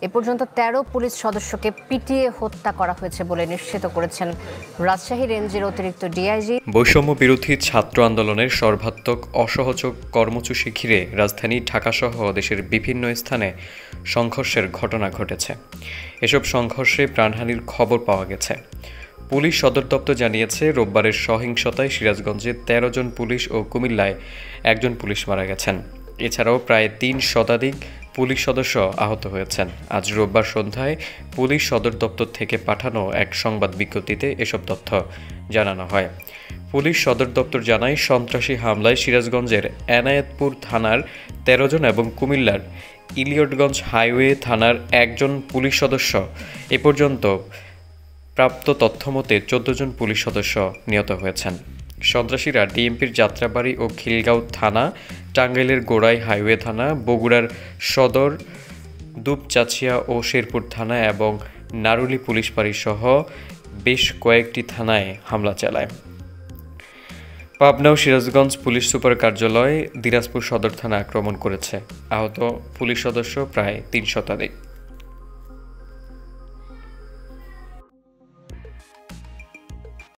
এ পর্যন্ত ১৩ পুলিশ সদস্যকে পিটিয়ে হত্যা করা হয়েছে বলে নিশ্চিত করেছেন রাজশাহী রেঞ্জের অতিরিক্ত ডিআইজি। বৈষম্য বিরোধী ছাত্র আন্দোলনের সর্বাত্মক অসহযোগ কর্মসূচি ঘিরে রাজধানী ঢাকাসহ দেশের বিভিন্ন স্থানে সংঘর্ষের ঘটনা ঘটেছে। এসব সংঘর্ষে প্রাণহানির খবর পাওয়া গেছে। পুলিশ সদর দপ্তর জানিয়েছে, রোববারের সহিংসতায় সিরাজগঞ্জে ১৩ জন পুলিশ ও কুমিল্লায় একজন পুলিশ মারা গেছেন। এছাড়াও প্রায় ৩ শতাধিক পুলিশ সদস্য আহত হয়েছেন। আজ রোববার সন্ধ্যায় পুলিশ সদর দপ্তর থেকে পাঠানো এক সংবাদ বিজ্ঞপ্তিতে এসব তথ্য জানানো হয়। পুলিশ সদর দপ্তর জানায়, সন্ত্রাসী হামলায় সিরাজগঞ্জের এনায়েতপুর থানার ১৩ জন এবং কুমিল্লার ইলিয়টগঞ্জ হাইওয়ে থানার একজন পুলিশ সদস্য এ পর্যন্ত প্রাপ্ত তথ্যমতে ১৪ জন পুলিশ সদস্য নিহত হয়েছেন। সন্ত্রাসীরা ডিএমপির যাত্রাবাড়ি ও খিলগাঁও থানা, টাঙ্গাইলের গোড়াই হাইওয়ে থানা, বগুড়ার সদর, দুপচাঁচিয়া ও শেরপুর থানা এবং নারুলী পুলিশ ফাঁড়ি সহ বেশ কয়েকটি থানায় হামলা চালায়। পাবনা ও সিরাজগঞ্জ পুলিশ সুপার কার্যালয়, দিনাজপুর সদর থানা আক্রমণ করেছে। আহত পুলিশ সদস্য প্রায় ৩ শতাধিক।